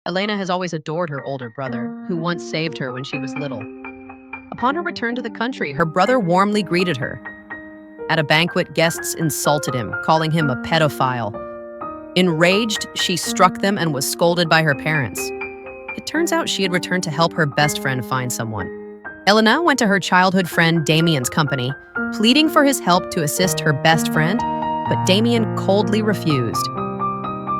Elena has always adored her older brother, who once saved her when she was little. Upon her return to the country, her brother warmly greeted her. At a banquet, guests insulted him, calling him a pedophile. Enraged, she struck them and was scolded by her parents. It turns out she had returned to help her best friend find someone. Elena went to her childhood friend Damien's company, pleading for his help to assist her best friend, but Damien coldly refused.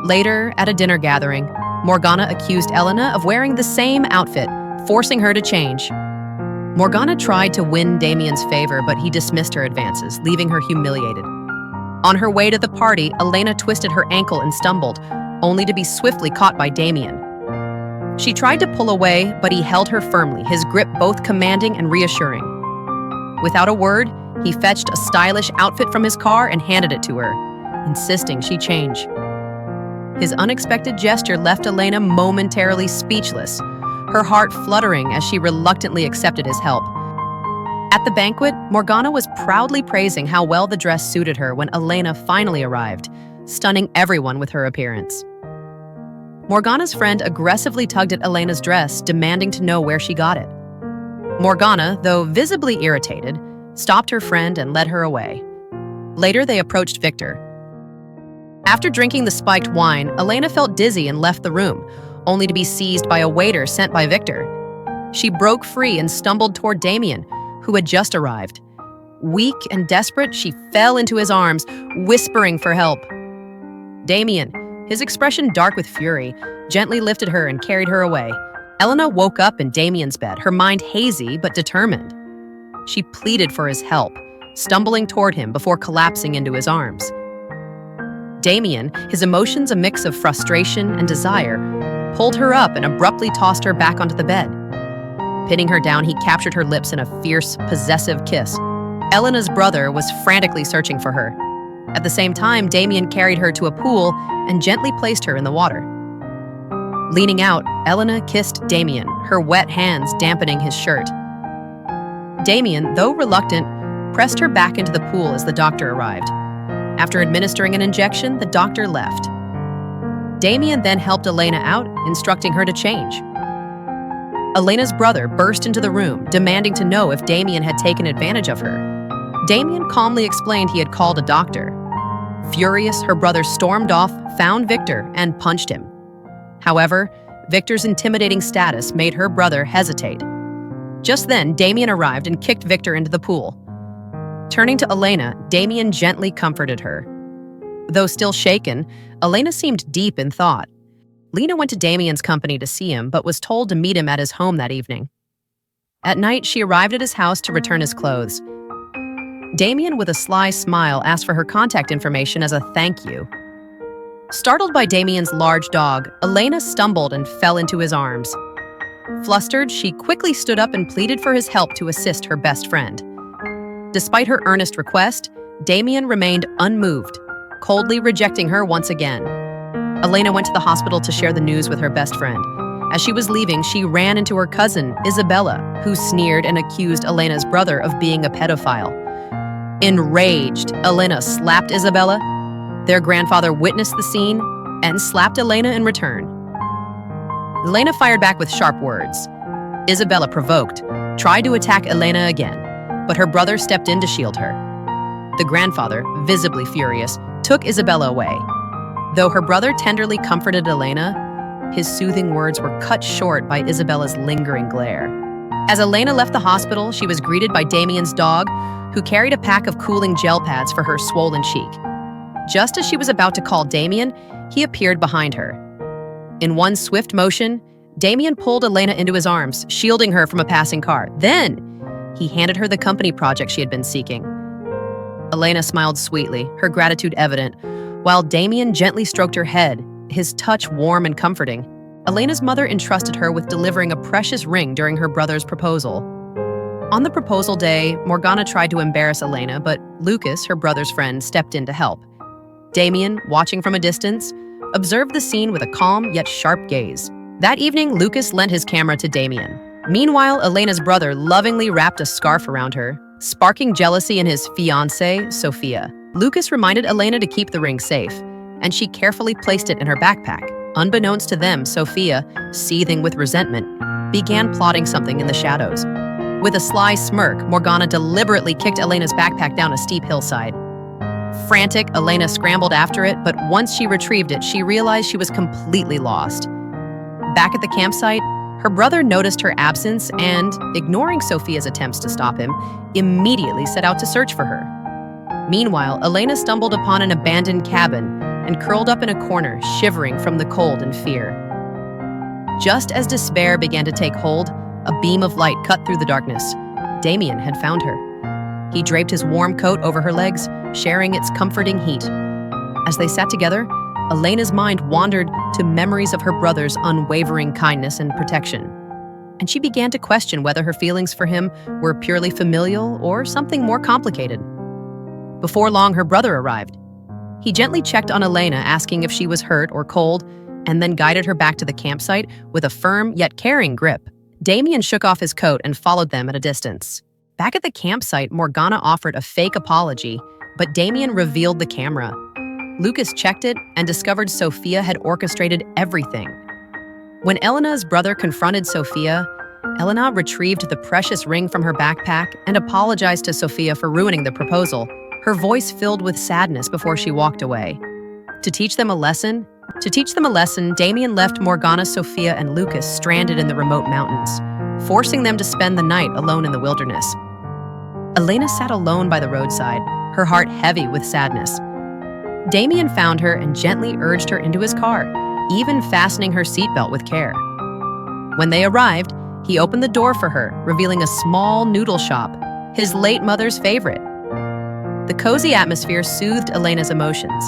Later, at a dinner gathering, Morgana accused Elena of wearing the same outfit, forcing her to change. Morgana tried to win Damien's favor, but he dismissed her advances, leaving her humiliated. On her way to the party, Elena twisted her ankle and stumbled, only to be swiftly caught by Damien. She tried to pull away, but he held her firmly, his grip both commanding and reassuring. Without a word, he fetched a stylish outfit from his car and handed it to her, insisting she change. His unexpected gesture left Elena momentarily speechless, her heart fluttering as she reluctantly accepted his help. At the banquet, Morgana was proudly praising how well the dress suited her when Elena finally arrived, stunning everyone with her appearance. Morgana's friend aggressively tugged at Elena's dress, demanding to know where she got it. Morgana, though visibly irritated, stopped her friend and led her away. Later, they approached Victor. After drinking the spiked wine, Elena felt dizzy and left the room, only to be seized by a waiter sent by Victor. She broke free and stumbled toward Damien, who had just arrived. Weak and desperate, she fell into his arms, whispering for help. Damien, his expression dark with fury, gently lifted her and carried her away. Elena woke up in Damien's bed, her mind hazy but determined. She pleaded for his help, stumbling toward him before collapsing into his arms. Damien, his emotions a mix of frustration and desire, pulled her up and abruptly tossed her back onto the bed. Pinning her down, he captured her lips in a fierce, possessive kiss. Elena's brother was frantically searching for her. At the same time, Damien carried her to a pool and gently placed her in the water. Leaning out, Elena kissed Damien, her wet hands dampening his shirt. Damien, though reluctant, pressed her back into the pool as the doctor arrived. After administering an injection, the doctor left. Damien then helped Elena out, instructing her to change. Elena's brother burst into the room, demanding to know if Damien had taken advantage of her. Damien calmly explained he had called a doctor. Furious, her brother stormed off, found Victor, and punched him. However, Victor's intimidating status made her brother hesitate. Just then, Damien arrived and kicked Victor into the pool. Turning to Elena, Damien gently comforted her. Though still shaken, Elena seemed deep in thought. Lena went to Damien's company to see him, but was told to meet him at his home that evening. At night, she arrived at his house to return his clothes. Damien, with a sly smile, asked for her contact information as a thank you. Startled by Damien's large dog, Elena stumbled and fell into his arms. Flustered, she quickly stood up and pleaded for his help to assist her best friend. Despite her earnest request, Damien remained unmoved, coldly rejecting her once again. Elena went to the hospital to share the news with her best friend. As she was leaving, she ran into her cousin, Isabella, who sneered and accused Elena's brother of being a pedophile. Enraged, Elena slapped Isabella. Their grandfather witnessed the scene and slapped Elena in return. Elena fired back with sharp words. Isabella, provoked, tried to attack Elena again, but her brother stepped in to shield her. The grandfather, visibly furious, took Isabella away. Though her brother tenderly comforted Elena, his soothing words were cut short by Isabella's lingering glare. As Elena left the hospital, she was greeted by Damien's dog, who carried a pack of cooling gel pads for her swollen cheek. Just as she was about to call Damien, he appeared behind her. In one swift motion, Damien pulled Elena into his arms, shielding her from a passing car. Then, he handed her the company project she had been seeking. Elena smiled sweetly, her gratitude evident, while Damien gently stroked her head, his touch warm and comforting. Elena's mother entrusted her with delivering a precious ring during her brother's proposal. On the proposal day, Morgana tried to embarrass Elena, but Lucas, her brother's friend, stepped in to help. Damien, watching from a distance, observed the scene with a calm yet sharp gaze. That evening, Lucas lent his camera to Damien. Meanwhile, Elena's brother lovingly wrapped a scarf around her, sparking jealousy in his fiancée, Sophia. Lucas reminded Elena to keep the ring safe, and she carefully placed it in her backpack. Unbeknownst to them, Sophia, seething with resentment, began plotting something in the shadows. With a sly smirk, Morgana deliberately kicked Elena's backpack down a steep hillside. Frantic, Elena scrambled after it, but once she retrieved it, she realized she was completely lost. Back at the campsite, her brother noticed her absence and, ignoring Sophia's attempts to stop him, immediately set out to search for her. Meanwhile, Elena stumbled upon an abandoned cabin and curled up in a corner, shivering from the cold and fear. Just as despair began to take hold, a beam of light cut through the darkness. Damien had found her. He draped his warm coat over her legs, sharing its comforting heat. As they sat together, Elena's mind wandered to memories of her brother's unwavering kindness and protection, and she began to question whether her feelings for him were purely familial or something more complicated. Before long, her brother arrived. He gently checked on Elena, asking if she was hurt or cold, and then guided her back to the campsite with a firm yet caring grip. Damien shook off his coat and followed them at a distance. Back at the campsite, Morgana offered a fake apology, but Damien revealed the camera. Lucas checked it and discovered Sophia had orchestrated everything. When Elena's brother confronted Sophia, Elena retrieved the precious ring from her backpack and apologized to Sophia for ruining the proposal, her voice filled with sadness before she walked away. To teach them a lesson, Damien left Morgana, Sophia, and Lucas stranded in the remote mountains, forcing them to spend the night alone in the wilderness. Elena sat alone by the roadside, her heart heavy with sadness. Damien found her and gently urged her into his car, even fastening her seatbelt with care. When they arrived, he opened the door for her, revealing a small noodle shop, his late mother's favorite. The cozy atmosphere soothed Elena's emotions.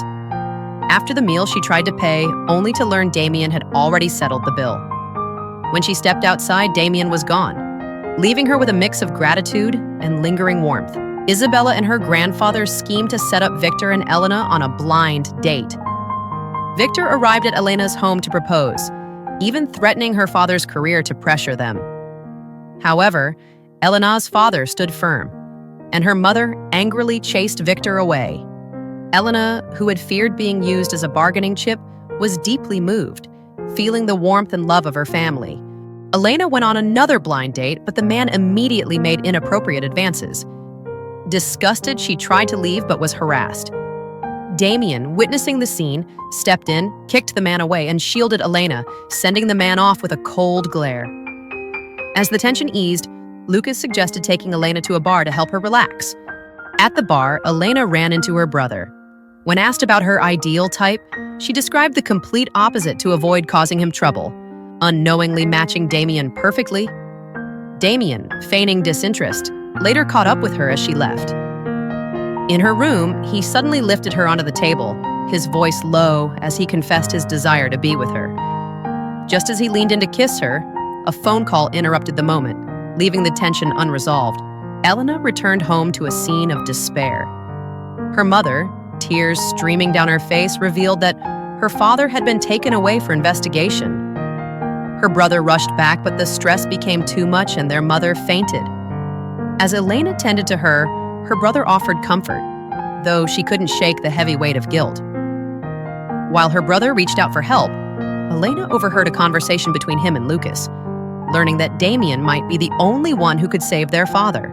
After the meal, she tried to pay, only to learn Damien had already settled the bill. When she stepped outside, Damien was gone, leaving her with a mix of gratitude and lingering warmth. Isabella and her grandfather schemed to set up Victor and Elena on a blind date. Victor arrived at Elena's home to propose, even threatening her father's career to pressure them. However, Elena's father stood firm, and her mother angrily chased Victor away. Elena, who had feared being used as a bargaining chip, was deeply moved, feeling the warmth and love of her family. Elena went on another blind date, but the man immediately made inappropriate advances. Disgusted, she tried to leave but was harassed. Damien, witnessing the scene, stepped in, kicked the man away, and shielded Elena, sending the man off with a cold glare. As the tension eased, Lucas suggested taking Elena to a bar to help her relax. At the bar, Elena ran into her brother. When asked about her ideal type, she described the complete opposite to avoid causing him trouble, unknowingly matching Damien perfectly. Damien, feigning disinterest, later caught up with her as she left. In her room, he suddenly lifted her onto the table, his voice low as he confessed his desire to be with her. Just as he leaned in to kiss her, a phone call interrupted the moment, leaving the tension unresolved. Elena returned home to a scene of despair. Her mother, tears streaming down her face, revealed that her father had been taken away for investigation. Her brother rushed back, but the stress became too much and their mother fainted. As Elena tended to her, her brother offered comfort, though she couldn't shake the heavy weight of guilt. While her brother reached out for help, Elena overheard a conversation between him and Lucas, learning that Damien might be the only one who could save their father.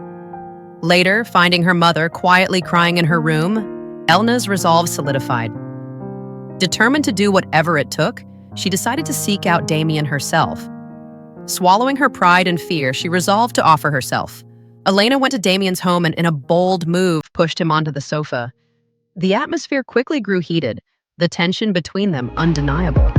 Later, finding her mother quietly crying in her room, Elena's resolve solidified. Determined to do whatever it took, she decided to seek out Damien herself. Swallowing her pride and fear, she resolved to offer herself. Elena went to Damien's home and, in a bold move, pushed him onto the sofa. The atmosphere quickly grew heated, the tension between them undeniable.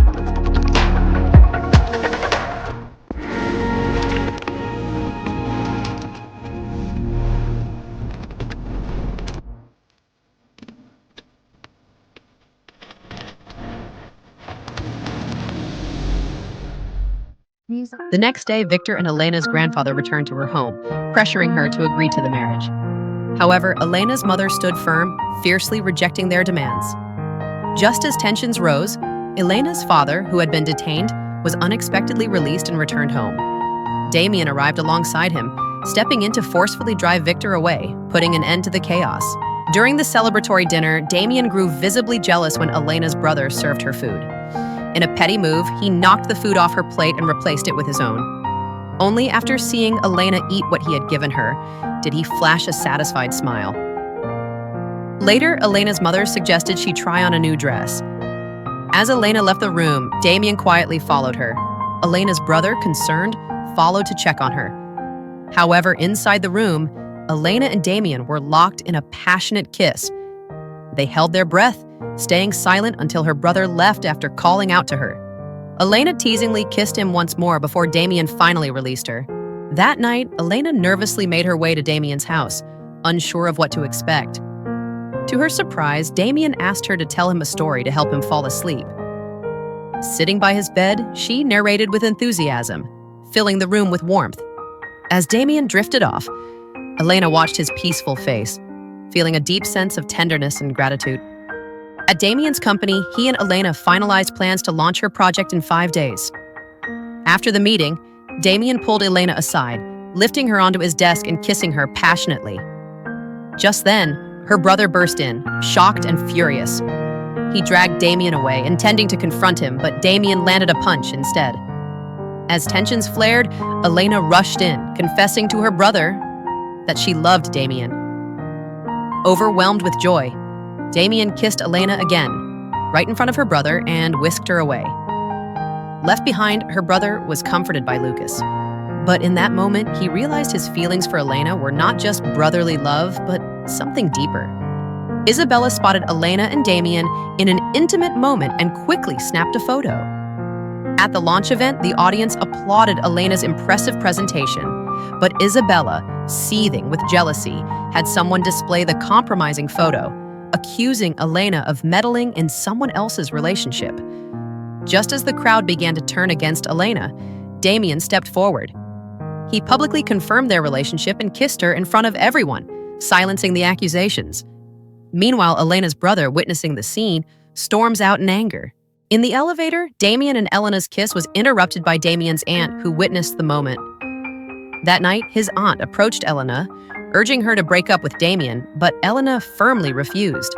The next day, Victor and Elena's grandfather returned to her home, pressuring her to agree to the marriage. However, Elena's mother stood firm, fiercely rejecting their demands. Just as tensions rose, Elena's father, who had been detained, was unexpectedly released and returned home. Damien arrived alongside him, stepping in to forcefully drive Victor away, putting an end to the chaos. During the celebratory dinner, Damien grew visibly jealous when Elena's brother served her food. In a petty move, he knocked the food off her plate and replaced it with his own. Only after seeing Elena eat what he had given her did he flash a satisfied smile. Later, Elena's mother suggested she try on a new dress. As Elena left the room, Damien quietly followed her. Elena's brother, concerned, followed to check on her. However, inside the room, Elena and Damien were locked in a passionate kiss. They held their breath, staying silent until her brother left after calling out to her. Elena teasingly kissed him once more before Damien finally released her. That night, Elena nervously made her way to Damien's house, unsure of what to expect. To her surprise, Damien asked her to tell him a story to help him fall asleep. Sitting by his bed, she narrated with enthusiasm, filling the room with warmth. As Damien drifted off, Elena watched his peaceful face, feeling a deep sense of tenderness and gratitude. At Damien's company, he and Elena finalized plans to launch her project in 5 days. After the meeting, Damien pulled Elena aside, lifting her onto his desk and kissing her passionately. Just then, her brother burst in, shocked and furious. He dragged Damien away, intending to confront him, but Damien landed a punch instead. As tensions flared, Elena rushed in, confessing to her brother that she loved Damien. Overwhelmed with joy, Damien kissed Elena again, right in front of her brother, and whisked her away. Left behind, her brother was comforted by Lucas. But in that moment, he realized his feelings for Elena were not just brotherly love, but something deeper. Isabella spotted Elena and Damien in an intimate moment and quickly snapped a photo. At the launch event, the audience applauded Elena's impressive presentation, but Isabella, seething with jealousy, had someone display the compromising photo, accusing Elena of meddling in someone else's relationship. Just as the crowd began to turn against Elena, Damien stepped forward. He publicly confirmed their relationship and kissed her in front of everyone, silencing the accusations. Meanwhile, Elena's brother, witnessing the scene, storms out in anger. In the elevator, Damien and Elena's kiss was interrupted by Damien's aunt, who witnessed the moment. That night, his aunt approached Elena, urging her to break up with Damien, but Elena firmly refused.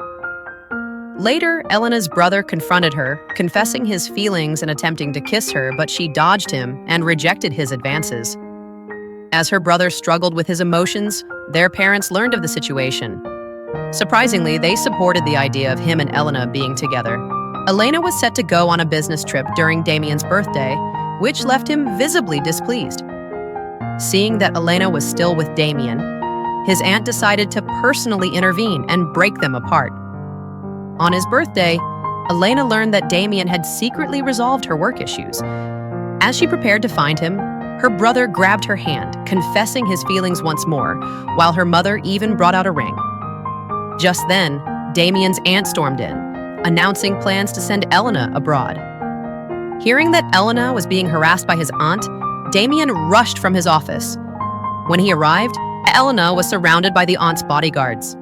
Later, Elena's brother confronted her, confessing his feelings and attempting to kiss her, but she dodged him and rejected his advances. As her brother struggled with his emotions, their parents learned of the situation. Surprisingly, they supported the idea of him and Elena being together. Elena was set to go on a business trip during Damien's birthday, which left him visibly displeased. Seeing that Elena was still with Damien, his aunt decided to personally intervene and break them apart. On his birthday, Elena learned that Damien had secretly resolved her work issues. As she prepared to find him, her brother grabbed her hand, confessing his feelings once more, while her mother even brought out a ring. Just then, Damien's aunt stormed in, announcing plans to send Elena abroad. Hearing that Elena was being harassed by his aunt, Damien rushed from his office. When he arrived, Elena was surrounded by the aunt's bodyguards.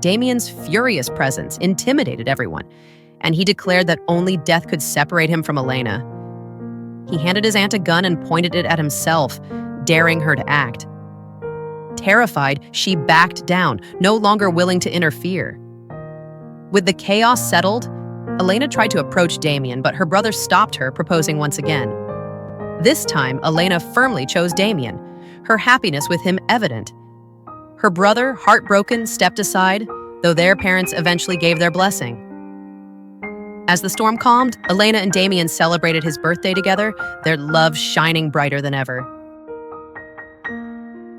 Damien's furious presence intimidated everyone, and he declared that only death could separate him from Elena. He handed his aunt a gun and pointed it at himself, daring her to act. Terrified, she backed down, no longer willing to interfere. With the chaos settled, Elena tried to approach Damien, but her brother stopped her, proposing once again. This time, Elena firmly chose Damien, her happiness with him evident. Her brother, heartbroken, stepped aside, though their parents eventually gave their blessing. As the storm calmed, Elena and Damien celebrated his birthday together, their love shining brighter than ever.